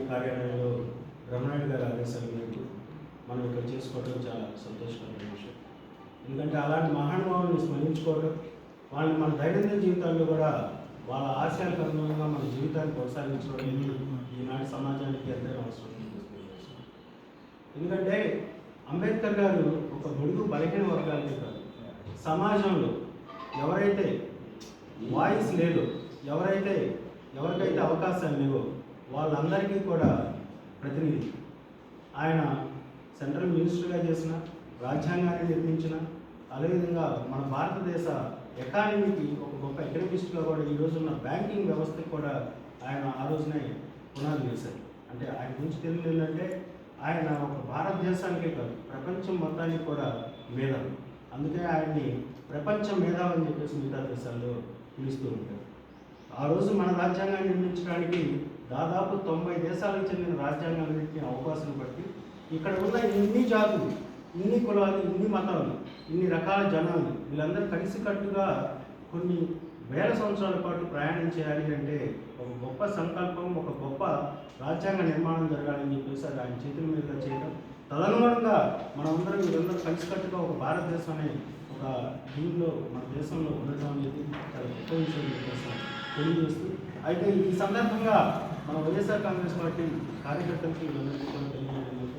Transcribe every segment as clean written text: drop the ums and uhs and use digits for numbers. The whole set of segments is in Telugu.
కార్యాలయంలో బ్రహ్మనాయుడు గారి ఆదేశాల మేరకు మనం ఇక్కడ చేసుకోవడం చాలా సంతోషకరమైన విషయం. ఎందుకంటే అలాంటి మహానుభావుల్ని స్మరించుకోవడం, వాళ్ళని మన దైనందిన జీవితాల్లో కూడా వాళ్ళ ఆశయాలకు అనుగుణంగా మన జీవితాన్ని కొనసాగించడం ఈనాటి సమాజానికి ఎంతైనా అవసరం. ఎందుకంటే అంబేద్కర్ గారు ఒక బడుగు బలహీన వర్గాలకే కాదు, సమాజంలో ఎవరైతే వాయిస్ లేదో, ఎవరికైతే అవకాశాలు లేవో వాళ్ళందరికీ కూడా ప్రతినిధి. ఆయన సెంట్రల్ మినిస్టర్గా చేసిన, రాజ్యాంగాన్ని నిర్మించిన, అదేవిధంగా మన భారతదేశ ఎకానమీకి ఒక గొప్ప ఎకనమిస్ట్గా కూడా ఈ రోజున్న బ్యాంకింగ్ వ్యవస్థకి కూడా ఆయన ఆ రోజునే పునాది వేశారు. అంటే ఆయన గురించి తెలియదు ఏంటంటే ఆయన ఒక భారతదేశానికే కాదు ప్రపంచం మొత్తానికి కూడా మేధావి. అందుకే ఆయన్ని ప్రపంచ మేధావి అని చెప్పేసి మిగతా దేశాల్లో పిలుస్తూ ఉంటారు. ఆ రోజు మన రాజ్యాంగాన్ని నిర్మించడానికి దాదాపు 90 దేశాలకు చెందిన రాజ్యాంగాలన్నింటినీ అవకాశం బట్టి ఇక్కడ ఉన్న ఇన్ని జాతులు, ఇన్ని కులాలు, ఇన్ని మతాలు, ఇన్ని రకాల జనాలు వీళ్ళందరూ కలిసికట్టుగా కొన్ని వేల సంవత్సరాల పాటు ప్రయాణం చేయాలి అంటే ఒక గొప్ప సంకల్పం, ఒక గొప్ప రాజ్యాంగ నిర్మాణం జరగాలని చెప్పేసి అది ఆయన చేతుల మీద చేయడం, తదనుగుణంగా మనమందరం వీళ్ళందరూ కలిసికట్టుగా ఒక భారతదేశం అనే ఒక దీనిలో మన దేశంలో ఉండడం అనేది చాలా గొప్ప విషయం చెప్పేసి తెలియజేస్తూ, అయితే ఈ సందర్భంగా మన వైఎస్ఆర్ కాంగ్రెస్ పార్టీ కార్యకర్తలకి వీళ్ళందరికీ కూడా తెలియజేయడం,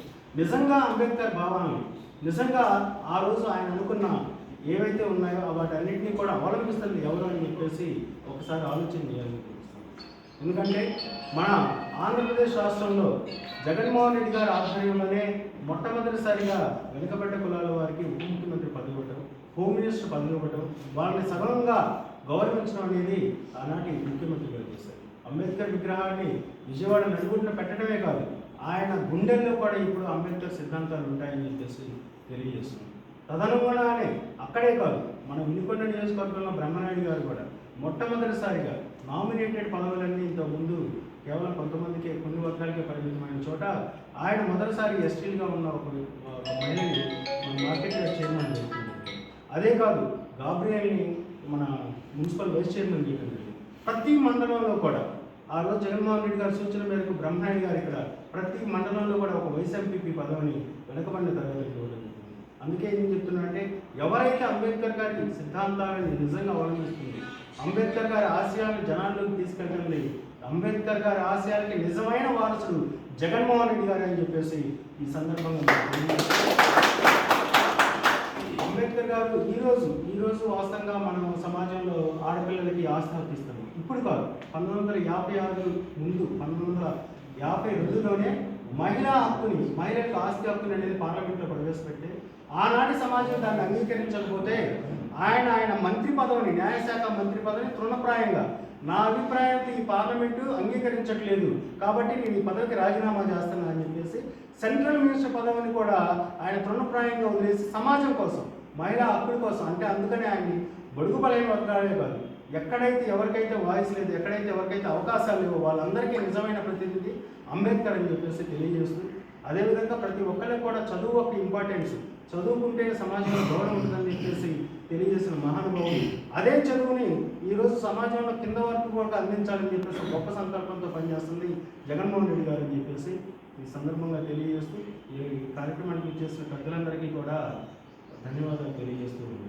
నిజంగా అంబేద్కర్ భావాలను నిజంగా ఆ రోజు ఆయన అనుకున్న ఏవైతే ఉన్నాయో వాటన్నింటినీ కూడా అవలంబిస్తుంది ఎవరు అని చెప్పేసి ఒకసారి ఆలోచన చేయాలని ఎందుకంటే మన ఆంధ్రప్రదేశ్ రాష్ట్రంలో జగన్మోహన్ రెడ్డి గారి ఆధ్వర్యంలోనే మొట్టమొదటిసారిగా వెనుకబడ్డ కులాల వారికి ఉప ముఖ్యమంత్రి పదవి ఇవ్వటం, హోమ్ మినిస్టర్ పదవి ఇవ్వటం, వాళ్ళని సగంగా గౌరవించడం అనేది ఆనాటి ముఖ్యమంత్రి గారు చేశారు. అంబేద్కర్ విగ్రహాన్ని విజయవాడ నలుగురిన పెట్టడమే కాదు, ఆయన గుండెల్లో కూడా ఇప్పుడు అంబేద్కర్ సిద్ధాంతాలు ఉంటాయని చెప్పేసి తెలియజేస్తున్నాం. తదనుగుణంగానే అక్కడే కాదు, మన వినుకొండ నియోజకవర్గంలో బ్రహ్మనాయుడు గారు కూడా మొట్టమొదటిసారిగా నామినేటెడ్ పదవులన్నీ ఇంతకుముందు కేవలం కొంతమందికి, కొన్ని వర్గాలకే పరిమితమైన చోట ఆయన మొదటిసారి ఎస్టీలుగా ఉన్న ఒక మహిళని మన మార్కెట్ చైర్మన్ చేస్తుంది. అదే కాదు, గాబ్రియల్ని మన మున్సిపల్ వైస్ చైర్మన్ చేయడం జరిగింది. ప్రతి మండలంలో కూడా ఆ రోజు జగన్మోహన్ రెడ్డి గారి సూచన మేరకు బ్రహ్మనాయుడు గారు ఇక్కడ ప్రతి మండలంలో కూడా ఒక వైస్ ఎంపీపీ పదవిని వెనుకబడిన తరగతికి ఇవ్వడం జరిగింది. అందుకే ఏం చెప్తున్నా అంటే ఎవరైతే అంబేద్కర్ గారి సిద్ధాంతాలను నిజంగా అవలంబిస్తుంది, అంబేద్కర్ గారి ఆశయాలను జనాల్లోకి తీసుకెళ్ళండి, అంబేద్కర్ గారి ఆశయాలకి నిజమైన వారసుడు జగన్మోహన్ రెడ్డి గారు అని చెప్పేసి ఈ సందర్భంగా అంబేద్కర్ గారు ఈరోజు వాస్తవంగా మనం సమాజంలో ఆడపిల్లలకి ఆస్తి హక్కిస్తాము. ఇప్పుడు కాదు, 1956 ముందు 1952లోనే మహిళా హక్కుని, మహిళలకు ఆస్తి హక్కుని అనేది పార్లమెంట్లో ప్రవేశపెట్టి ఆనాటి సమాజం దాన్ని అంగీకరించకపోతే ఆయన మంత్రి పదవిని, న్యాయశాఖ మంత్రి పదవిని తృణప్రాయంగా, నా అభిప్రాయంతో ఈ పార్లమెంటు అంగీకరించట్లేదు కాబట్టి నేను ఈ పదవికి రాజీనామా చేస్తాను అని చెప్పేసి సెంట్రల్ మినిస్టర్ పదవిని కూడా ఆయన తృణప్రాయంగా వదిలేసి సమాజం కోసం, మహిళా హక్కుల కోసం, అంటే అందుకని ఆయన్ని బడుగు బలైన వర్గాలే కాదు, ఎక్కడైతే ఎవరికైతే వాయిస్ లేదు, ఎక్కడైతే ఎవరికైతే అవకాశాలు లేవో వాళ్ళందరికీ నిజమైన ప్రతినిధి అంబేద్కర్ అని చెప్పేసి తెలియజేస్తూ, అదేవిధంగా ప్రతి ఒక్కరికి కూడా చదువు ఒక ఇంపార్టెన్స్, చదువుకుంటే సమాజంలో గౌరవం ఉంటుందని చెప్పేసి తెలియజేసిన మహానుభావులు అదే చదువుని ఈరోజు సమాజంలో కింద వరకు కూడా అందించాలని చెప్పేసి గొప్ప సంకల్పంతో పనిచేస్తుంది జగన్మోహన్ రెడ్డి గారు అని చెప్పేసి ఈ సందర్భంగా తెలియజేస్తూ ఈ కార్యక్రమానికి చేసిన పెద్దలందరికీ కూడా ధన్యవాదాలు తెలియజేస్తూ